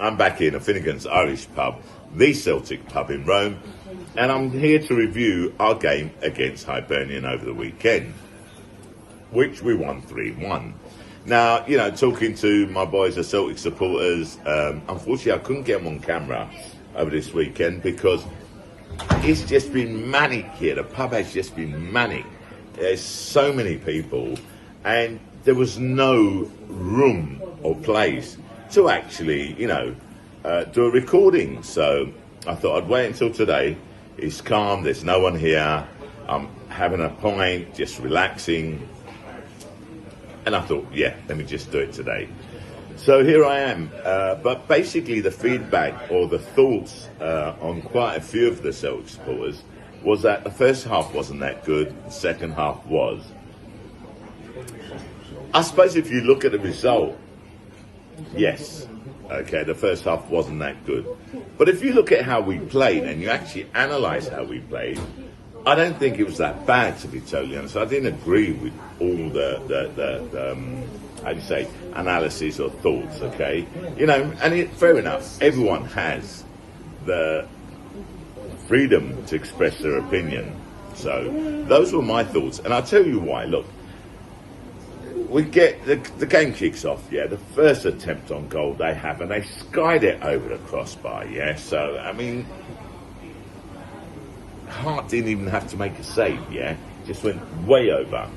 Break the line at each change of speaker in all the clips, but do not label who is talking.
I'm back in a Finnegan's Irish pub, the Celtic pub in Rome, and I'm here to review our game against Hibernian over the weekend, which we won 3-1. Now, you know, talking to my boys, the Celtic supporters, unfortunately I couldn't get them on camera over this weekend because it's just been manic here. The pub has just been manic. There's so many people, and there was no room or place to actually, you know, do a recording. So I thought I'd wait until today. It's calm, there's no one here. I'm having a pint, just relaxing. And I thought, yeah, let me just do it today. So here I am. But basically the feedback or the thoughts on quite a few of the Celtic supporters was that the first half wasn't that good, the second half was. I suppose if you look at the result, yes, okay, the first half wasn't that good. But if you look at how we played and you actually analyse how we played, I don't think it was that bad, to be totally honest. I didn't agree with all the how do you say, analysis or thoughts, okay? You know, and fair enough, everyone has the freedom to express their opinion. So those were my thoughts, and I'll tell you why. Look, we get the game kicks off, yeah, the first attempt on goal they have, and they skied it over the crossbar, yeah. So I mean, Hart didn't even have to make a save, yeah, just went way over.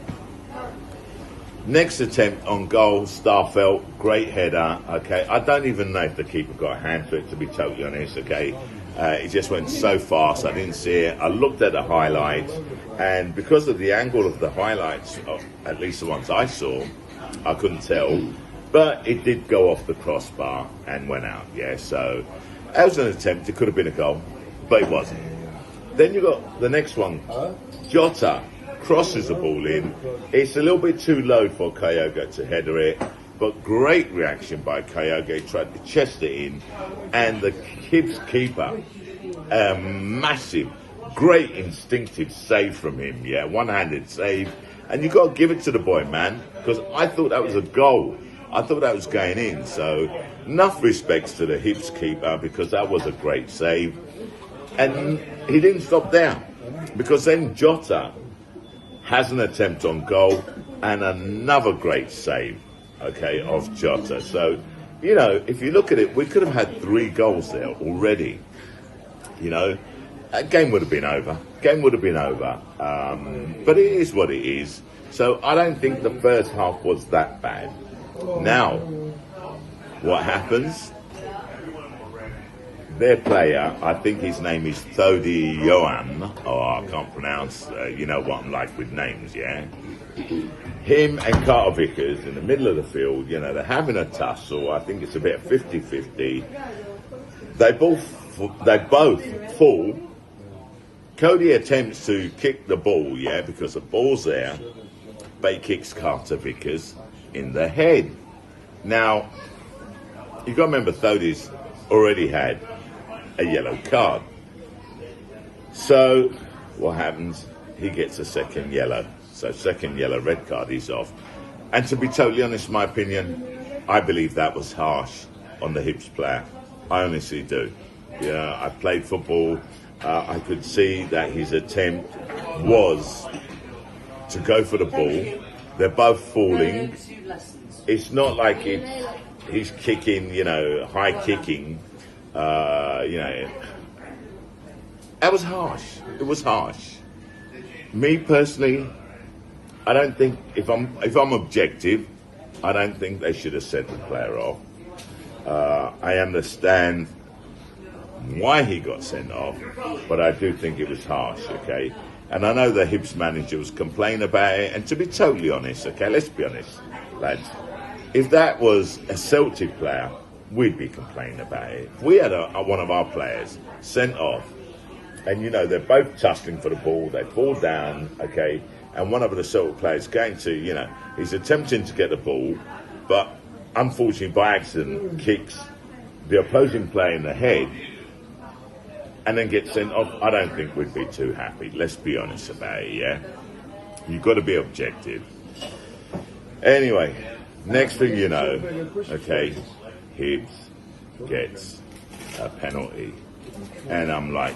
Next attempt on goal, Starfelt, great header, okay. I don't even know if the keeper got a hand to it, to be totally honest, okay. It just went so fast, I didn't see it. I looked at the highlights, and because of the angle of the highlights, at least the ones I saw, I couldn't tell. But it did go off the crossbar and went out, yeah. So that was an attempt. It could have been a goal, but it wasn't. Then you got the next one. Jota crosses the ball in. It's a little bit too low for Kyogo to header it. But great reaction by Kyogo, tried to chest it in, and the Hibs keeper, massive, great instinctive save from him, yeah, one-handed save, and you got to give it to the boy, man, because I thought that was a goal. I thought that was going in, so enough respects to the Hibs keeper because that was a great save, and he didn't stop there, because then Jota has an attempt on goal and another great save. Okay, of Jota. So, you know, if you look at it, we could have had 3 goals there already. You know, that game would have been over. But it is what it is. So I don't think the first half was that bad. Now, what happens? Their player, I think his name is Thodi Johan, I can't pronounce, you know what I'm like with names, yeah? Him and Carter Vickers in the middle of the field, you know, they're having a tussle. I think it's a bit of 50-50. They both fall. Cody attempts to kick the ball, yeah, because the ball's there, but he kicks Carter Vickers in the head. Now, you've got to remember Thodi's already had a yellow card. So, what happens? He gets a second yellow. So second yellow, red card, he's off. And to be totally honest, my opinion, I believe that was harsh on the Hibs player. I honestly do. Yeah, I played football. I could see that his attempt was to go for the ball. They're both falling. It's not like he's kicking, you know, high kicking. You know, that was harsh. It was harsh. Me personally, I don't think, if I'm objective, I don't think they should have sent the player off. I understand why he got sent off, but I do think it was harsh, okay? And I know the Hibs manager was complaining about it, and to be totally honest, okay, let's be honest, lads, if that was a Celtic player, we'd be complaining about it. If we had one of our players sent off, and you know, they're both tussling for the ball, they fall down, okay, and one of the Celtic players going to, you know, he's attempting to get the ball, but unfortunately by accident kicks the opposing player in the head and then gets sent off, I don't think we'd be too happy. Let's be honest about it, yeah? You've got to be objective. Anyway, next thing you know, okay, Hibs gets a penalty. And I'm like,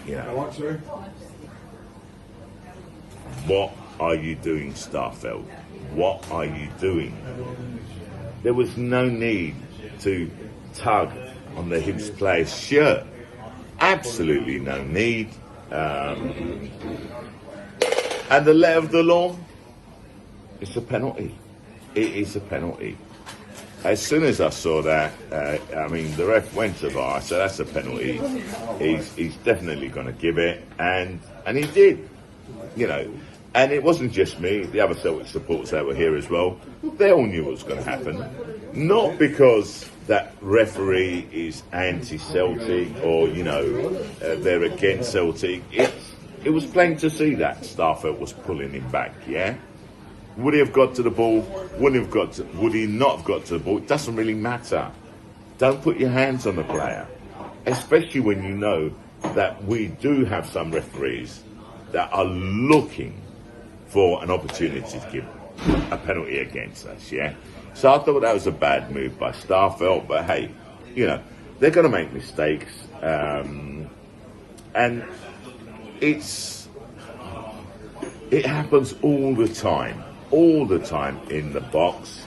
what are you doing, Starfelt? What are you doing? There was no need to tug on the Hibs player's shirt. Absolutely no need. And the letter of the law, it's a penalty. It is a penalty. As soon as I saw that, the ref went to VAR, so that's a penalty. He's definitely going to give it, and he did, And it wasn't just me, the other Celtic supporters that were here as well. They all knew what was going to happen. Not because that referee is anti-Celtic or, they're against Celtic. It was plain to see that Starfelt was pulling him back, yeah? Would he have got to the ball? Would he not have got to the ball? It doesn't really matter. Don't put your hands on the player. Especially when you know that we do have some referees that are looking for an opportunity to give a penalty against us, yeah? So I thought that was a bad move by Starfelt, but hey, they're going to make mistakes. And it happens all the time in the box.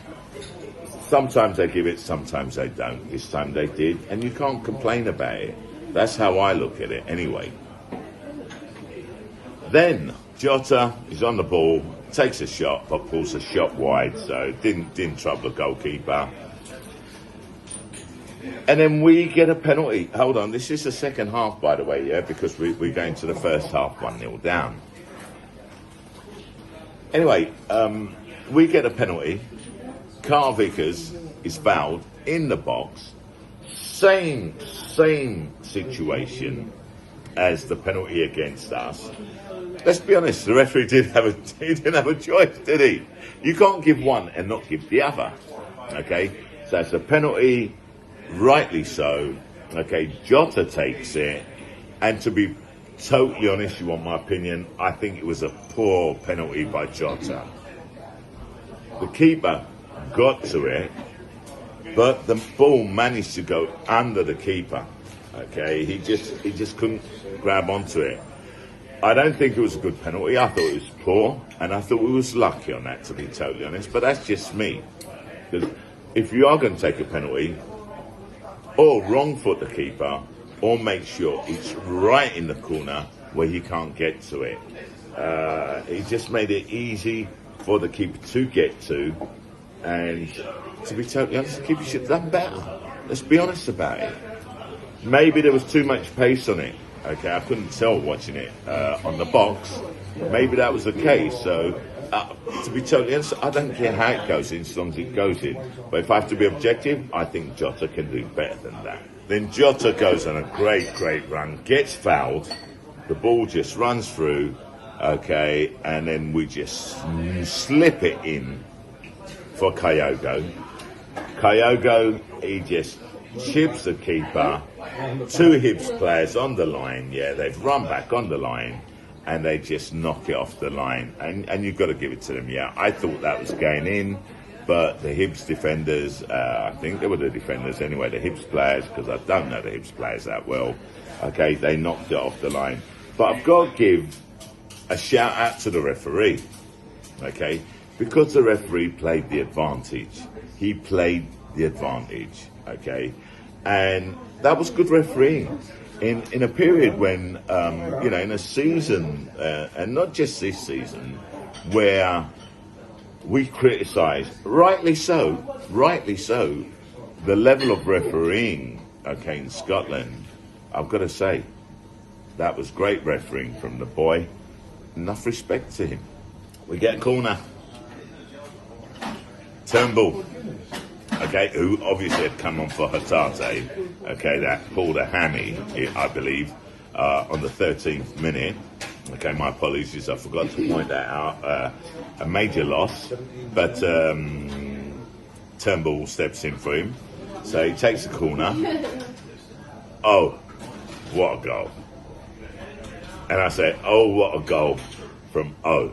Sometimes they give it, sometimes they don't. This time they did, and you can't complain about it. That's how I look at it anyway. Then Jota is on the ball, takes a shot, but pulls a shot wide, so didn't trouble the goalkeeper. And then we get a penalty. Hold on, this is the second half, by the way, yeah, because we're going to the first half 1-0 down. Anyway, we get a penalty. Carl Vickers is fouled in the box. Same situation as the penalty against us. Let's be honest, the referee didn't have a choice, did he? You can't give one and not give the other. Okay, so it's a penalty, rightly so. Okay, Jota takes it, and to be totally honest, you want my opinion, I think it was a poor penalty by Jota. The keeper got to it, but the ball managed to go under the keeper. Okay, he just couldn't grab onto it. I don't think it was a good penalty. I thought it was poor, and I thought we was lucky on that, to be totally honest. But that's just me. Because if you are going to take a penalty, or wrong foot the keeper, or make sure it's right in the corner where he can't get to it. He just made it easy for the keeper to get to, and to be totally honest, the keeper should have done better. Let's be honest about it. Maybe there was too much pace on it. Okay, I couldn't tell watching it on the box. Maybe that was the case. So, to be totally honest, I don't care how it goes in, as long as it goes in. But if I have to be objective, I think Jota can do better than that. Then Jota goes on a great run, gets fouled. The ball just runs through, okay, and then we just slip it in for Kyogo. Kyogo, he just chips the keeper. Two Hibs players on the line, yeah, they've run back on the line, and they just knock it off the line. And you've got to give it to them, yeah. I thought that was going in, but the Hibs defenders, I think they were the defenders anyway, the Hibs players, because I don't know the Hibs players that well, okay, they knocked it off the line. But I've got to give a shout out to the referee, okay, because the referee played the advantage. He played the advantage, okay, and that was good refereeing in a period when, in a season, and not just this season, where we criticised, rightly so, the level of refereeing, okay, in Scotland. I've got to say, that was great refereeing from the boy. Enough respect to him. We get a corner. Turnbull, okay, who obviously had come on for Hatate, okay, that pulled a hammy, I believe, on the 13th minute. Okay, my apologies, I forgot to point that out. A major loss, but Turnbull steps in for him. So he takes the corner. Oh, what a goal. And I say, oh, what a goal from O.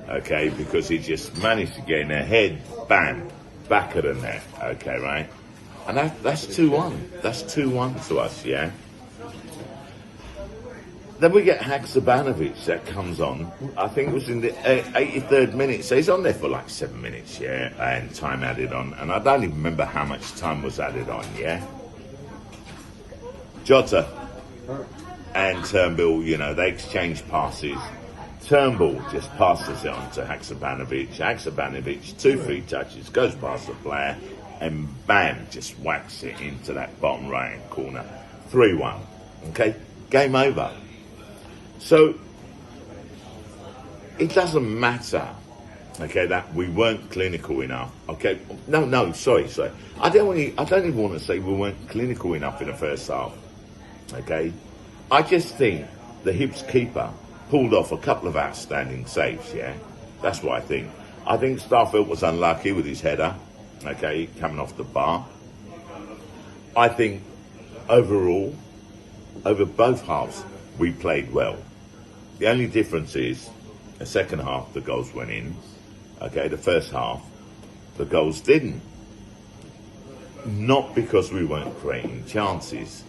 Okay, because he just managed to get in the head, bam, back of the net. Okay, right? And that's 2-1. That's 2-1 to us, yeah? Then we get Haksabanovic that comes on. I think it was in the 83rd minute. So he's on there for like 7 minutes, yeah? And time added on. And I don't even remember how much time was added on, yeah? Jota and Turnbull, you know, they exchange passes. Turnbull just passes it on to Haksabanovic. Haksabanovic, 2 free touches, goes past the player, and bam, just whacks it into that bottom right-hand corner. 3-1. Okay? Game over. So, it doesn't matter, okay, that we weren't clinical enough. Okay? No, sorry. I don't even want to say we weren't clinical enough in the first half. Okay? I just think the Hibs keeper pulled off a couple of outstanding saves, yeah? That's what I think. I think Starfelt was unlucky with his header, okay, coming off the bar. I think overall, over both halves, we played well. The only difference is, the second half, the goals went in. Okay, the first half, the goals didn't. Not because we weren't creating chances.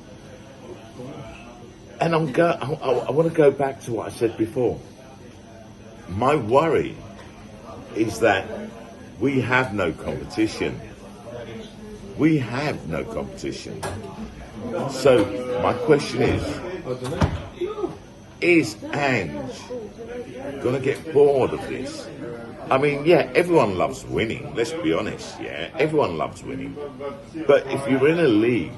And I want to go back to what I said before. My worry is that we have no competition. We have no competition. So my question is Ange going to get bored of this? I mean, yeah, everyone loves winning. Let's be honest, yeah? Everyone loves winning. But if you're in a league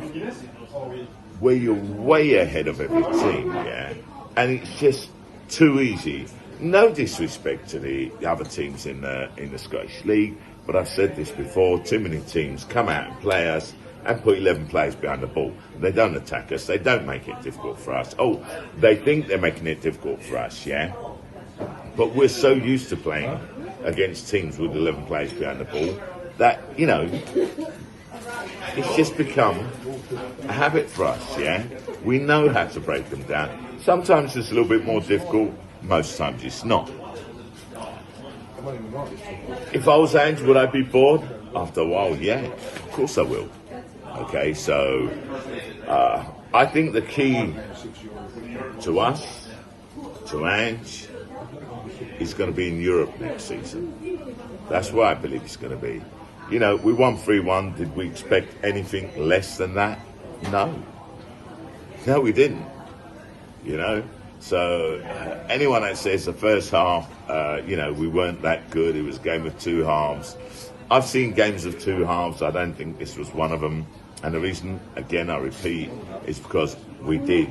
where you're way ahead of every team, yeah, and it's just too easy. No disrespect to the other teams in the Scottish League, but I've said this before, too many teams come out and play us and put 11 players behind the ball. They don't attack us, they don't make it difficult for us. Oh, they think they're making it difficult for us, yeah? But we're so used to playing against teams with 11 players behind the ball that, you know, it's just become a habit for us, yeah? We know how to break them down. Sometimes it's a little bit more difficult, most times it's not. If I was Ange, would I be bored? After a while, yeah, of course I will. Okay, so I think the key to us, to Ange, is going to be in Europe next season. That's where I believe it's going to be. You know, we won 3-1. Did we expect anything less than that? No. No, we didn't. You know? So, anyone that says the first half, you know, we weren't that good, it was a game of 2 halves. I've seen games of 2 halves. I don't think this was one of them. And the reason, again, I repeat, is because we did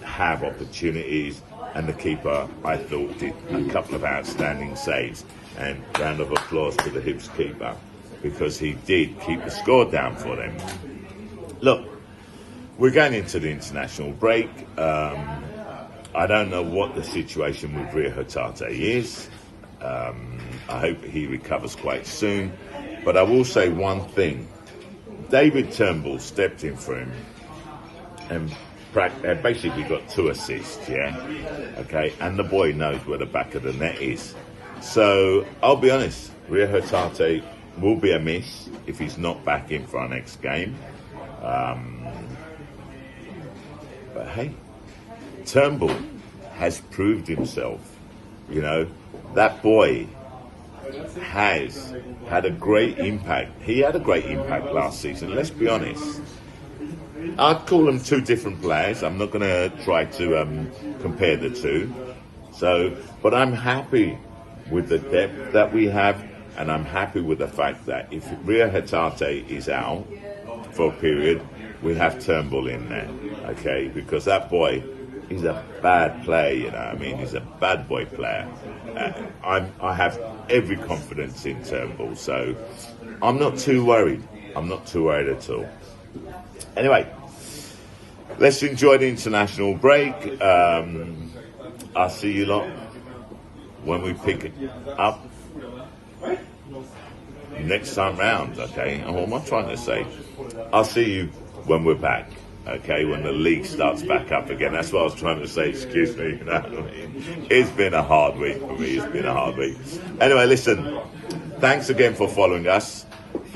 have opportunities, and the keeper, I thought, did a couple of outstanding saves. And round of applause to the Hibs keeper, because he did keep the score down for them. Look, we're going into the international break. I don't know what the situation with Ria Hatate is. I hope he recovers quite soon. But I will say one thing. David Turnbull stepped in for him and basically got 2 assists, yeah? Okay, and the boy knows where the back of the net is. So, I'll be honest, Ria Hatate will be a miss if he's not back in for our next game. But hey, Turnbull has proved himself. You know, that boy has had a great impact. He had a great impact last season, let's be honest. I'd call them 2 different players. I'm not going to try to compare the 2. So, but I'm happy with the depth that we have, and I'm happy with the fact that if Ria Hatate is out for a period, we have Turnbull in there, okay? Because that boy, he's a bad player, you know what I mean? He's a bad boy player. I have every confidence in Turnbull, so I'm not too worried. I'm not too worried at all. Anyway, let's enjoy the international break. I'll see you lot when we pick it up next time round, okay? And what am I trying to say? I'll see you when we're back, okay? When the league starts back up again. That's what I was trying to say, excuse me. You know what I mean? It's been a hard week for me. It's been a hard week. Anyway, listen, thanks again for following us.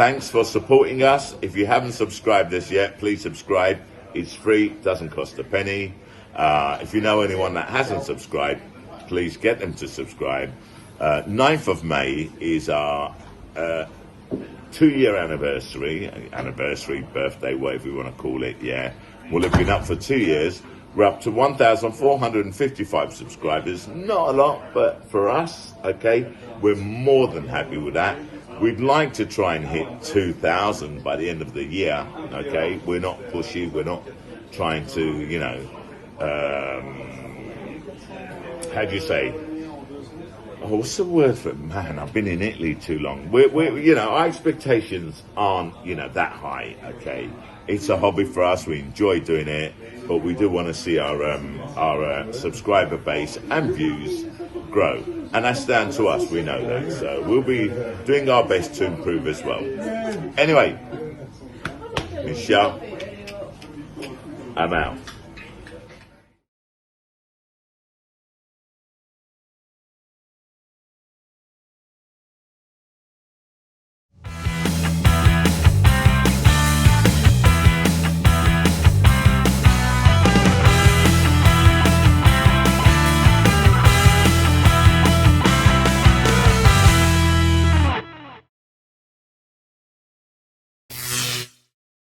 Thanks for supporting us. If you haven't subscribed this yet, please subscribe. It's free, doesn't cost a penny. If you know anyone that hasn't subscribed, please get them to subscribe. 9th of May is our 2-year anniversary, birthday, whatever you want to call it, yeah. We'll have been up for 2 years. We're up to 1,455 subscribers. Not a lot, but for us, okay, we're more than happy with that. We'd like to try and hit 2,000 by the end of the year, okay? We're not pushy, we're not trying to, you know, how do you say? Oh, what's the word for it? Man, I've been in Italy too long. We're you know, our expectations aren't, you know, that high, okay? It's a hobby for us, we enjoy doing it, but we do want to see our subscriber base and views grow. And that's down to us, we know that. So we'll be doing our best to improve as well. Anyway, Shah, I'm out.